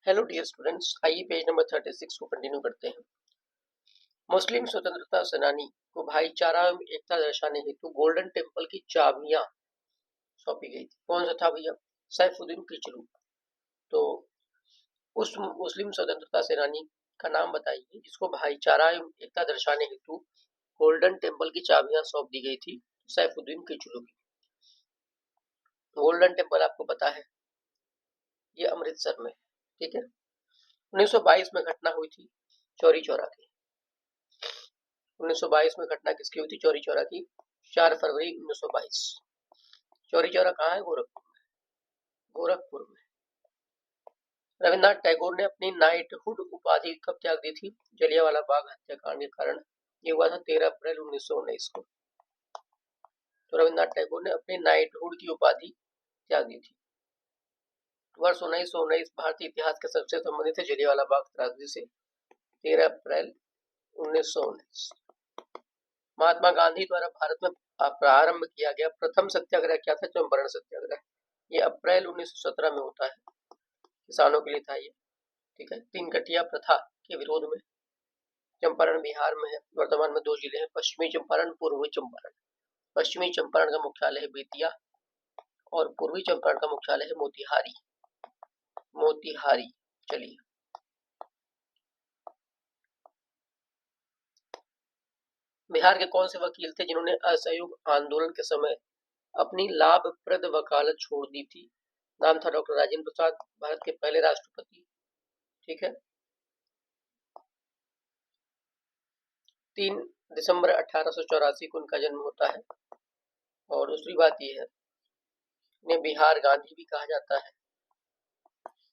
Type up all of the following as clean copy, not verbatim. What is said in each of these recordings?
Hello dear students, आइए page number 36 को continue करते हैं। मुस्लिम स्वतंत्रता सेनानी को भाईचारा एवं एकता दर्शाने हेतु गोल्डन टेम्पल की चाबियां सौंपी गई थी। कौन सा था भैया? सैफुद्दीन किचलू। तो उस मुस्लिम स्वतंत्रता सेनानी का नाम बताइए जिसको भाईचारा एवं एकता दर्शाने हेतु गोल्डन टेम्पल की चाबियां सौंप दी गई थी। सैफुद्दीन किचलू की। गोल्डन टेम्पल आपको पता है, ये अमृतसर में, ठीक है। 1922 में घटना हुई थी चौरी चौरा की। 1922 में घटना किसकी हुई थी? चौरी चौरा की। 4 फरवरी 1922। चौरी चौरा कहाँ है? गोरखपुर में। गोरखपुर में रविन्द्रनाथ टैगोर ने अपनी नाइटहुड उपाधि कब त्याग दी थी? जलियांवाला बाग हत्याकांड के कारण। ये हुआ था 13 अप्रैल 1919 को। तो रविन्द्रनाथ टैगोर ने अपनी नाइटहुड की उपाधि त्याग दी थी। वर्ष 1919 भारतीय इतिहास के सबसे संबंधित है जलियांवाला बाग त्रासदी से। 13 अप्रैल 1919। महात्मा गांधी द्वारा भारत में प्रारंभ किया गया प्रथम सत्याग्रह क्या था? चंपारण सत्याग्रह। ये अप्रैल 1917 में होता है। किसानों के लिए था ये, ठीक है। 3 कटिया प्रथा के विरोध में। चंपारण बिहार में है। वर्तमान में 2 जिले हैं, पश्चिमी चंपारण, पूर्वी चंपारण। पश्चिमी चंपारण का मुख्यालय है बेतिया और पूर्वी चंपारण का मुख्यालय है मोतिहारी। मोतिहारी। चलिए, बिहार के कौन से वकील थे जिन्होंने असहयोग आंदोलन के समय अपनी लाभप्रद वकालत छोड़ दी थी? नाम था डॉक्टर राजेंद्र प्रसाद, भारत के पहले राष्ट्रपति, ठीक है। 3 दिसंबर 1884 को उनका जन्म होता है। और दूसरी बात यह है, इन्हें बिहार गांधी भी कहा जाता है।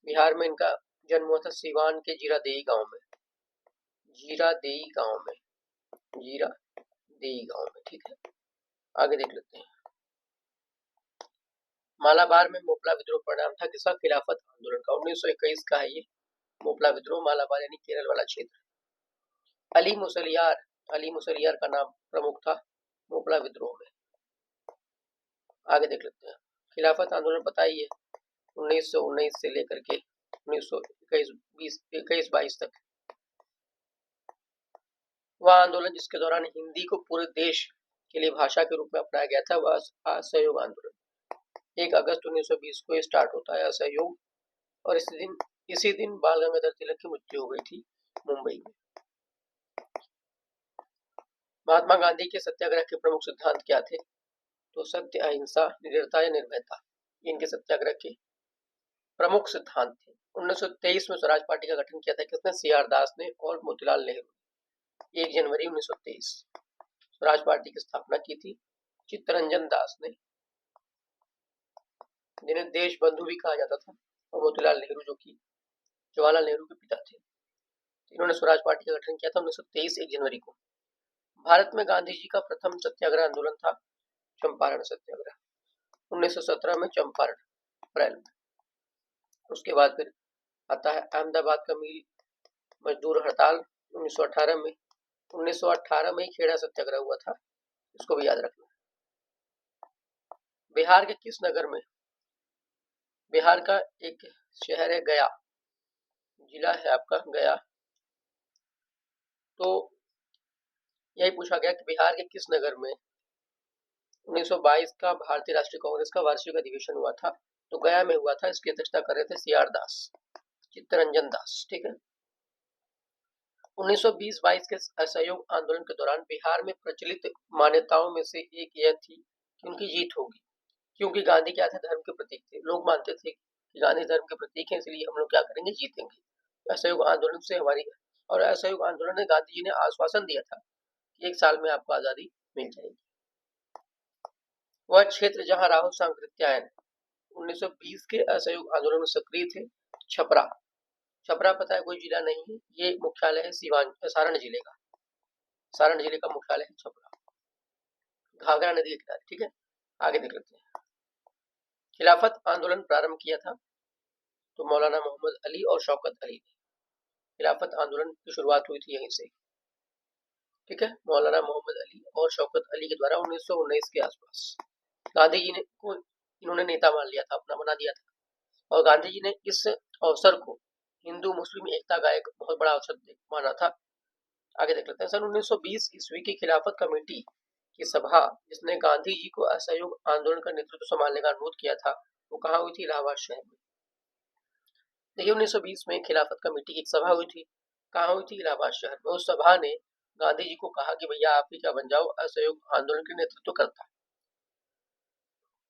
बिहार में इनका जन्म हुआ था सिवान के जीरादेई गांव में। जीरादेई गांव में, जीरादेई गांव में, ठीक है। आगे देख लेते हैं। मालाबार में मोपला विद्रोह परिणाम था किसका? खिलाफत आंदोलन का। 1921 का है ये मोपला विद्रोह। मालाबार यानी केरल वाला क्षेत्र। अली मुसलियार का नाम प्रमुख था मोपला विद्रोह में। आगे देख लेते हैं। खिलाफत आंदोलन पता ही है, 1919 से लेकर के 1921-22 तक। वह आंदोलन जिसके दौरान हिंदी को पूरे देश के लिए भाषा के रूप में अपनाया गया था, वह असहयोग आंदोलन। 1 अगस्त 1920 को स्टार्ट होता है असहयोग। और इसी दिन बाल गंगाधर तिलक की मृत्यु हो गई थी मुंबई में। महात्मा गांधी के सत्याग्रह के प्रमुख सिद्धांत क्या थे? तो सत्य, अहिंसा, निडरता या निर्भयता, इनके सत्याग्रह के प्रमुख सिद्धांत थे। 1923 में स्वराज पार्टी का गठन किया था किसने? सी.आर. दास ने और मोतीलाल नेहरू। 1 जनवरी 1923 स्वराज पार्टी की स्थापना की थी चित्तरंजन दास ने, जिन्हें देश बंधु भी कहा जाता था, और मोतीलाल नेहरू जो कि जवाहरलाल नेहरू के पिता थे। इन्होंने स्वराज पार्टी का गठन किया था 1923 1 जनवरी को। भारत में गांधी जी का प्रथम सत्याग्रह आंदोलन था चंपारण सत्याग्रह, 1917 में चंपारण अप्रैल में। उसके बाद फिर आता है अहमदाबाद का मील मजदूर हड़ताल 1918 में। 1918 में ही खेड़ा सत्याग्रह हुआ था, इसको भी याद रखना। बिहार के किस नगर में? बिहार का एक शहर है गया, जिला है आपका गया। तो यही पूछा गया कि बिहार के किस नगर में 1922 का भारतीय राष्ट्रीय कांग्रेस का वार्षिक अधिवेशन हुआ था? तो गया में हुआ था। इसकी अध्यक्षता कर रहे थे सी.आर. दास, चित्तरंजन दास, ठीक है। 1920-22 के असहयोग आंदोलन के दौरान बिहार में प्रचलित मान्यताओं में से एक यह थी कि उनकी जीत होगी, क्योंकि गांधी क्या थे? धर्म के प्रतीक थे। लोग मानते थे कि गांधी धर्म के प्रतीक हैं, इसलिए हम लोग क्या करेंगे? जीतेंगे। असहयोग आंदोलन से हमारी, और असहयोग आंदोलन में गांधी जी ने आश्वासन दिया था कि 1 साल में आपको आजादी मिल जाएगी। वह क्षेत्र जहां राहुल सांकृत्यायन 1920 के असहयोग आंदोलन में सक्रिय थे, छपरा। छपरा पता है, कोई जिला नहीं है, ये मुख्यालय है सारण जिले का। सारण जिले का मुख्यालय है छपरा, घाघरा नदी के किनारे, ठीक है। आगे देख लेते हैं। खिलाफत आंदोलन प्रारंभ किया था तो मौलाना मोहम्मद अली और शौकत अली ने। खिलाफत आंदोलन की शुरुआत हुई थी यहीं से, ठीक है। मौलाना मोहम्मद अली और शौकत अली के द्वारा 1919 के आसपास। गांधी जी ने को इन्होंने नेता मान लिया था, अपना बना दिया था। और गांधी जी ने इस अवसर को हिंदू मुस्लिम एकता का एक बहुत बड़ा अवसर माना था। आगे देख लेते हैं। सन 1920 ईस्वी की खिलाफत कमेटी की सभा, जिसने गांधी जी को असहयोग आंदोलन का नेतृत्व संभालने का अनुरोध किया था, वो कहाँ हुई थी? इलाहाबाद शहर में। देखिए 1920 में खिलाफत कमेटी की एक सभा हुई थी। कहाँ हुई थी? इलाहाबाद शहर में। उस सभा ने गांधी जी को कहा कि भैया आप ही क्या बन जाओ असहयोग आंदोलन के नेतृत्व करता।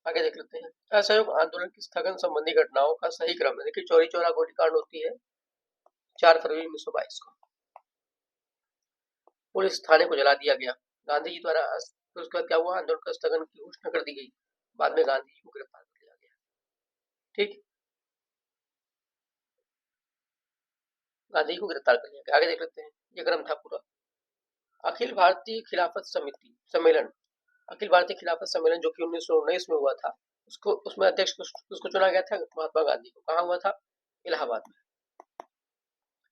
आगे देख लेते हैं। असहयोग आंदोलन की स्थगन संबंधी घटनाओं का सही क्रम है। देखिए चौरी चौरा गोलीकांड होती है 4 फरवरी 1922 को। पुलिस थाने को जला दिया गया। गांधी जी द्वारा फिर उसके बाद क्या हुआ? आंदोलन का स्थगन की घोषणा कर दी गई। बाद में गांधी जी को गिरफ्तार कर लिया गया। ठीक, गांधी जी को गिरफ्तार कर लिया गया। आगे देख लेते हैं। ये क्रम था पूरा। अखिल भारतीय खिलाफत समिति सम्मेलन, अखिल भारतीय खिलाफत सम्मेलन जो कि 1919 में हुआ था, उसको उसमें अध्यक्ष उसको चुना गया था महात्मा गांधी को। कहाँ हुआ था? इलाहाबाद में।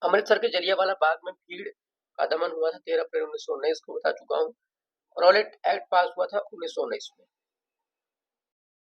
अमृतसर के जलियांवाला बाग में भीड़ का दमन हुआ था 13 अप्रैल 1919 को, बता चुका हूँ। रॉलेट एक्ट पास हुआ था 1919 में।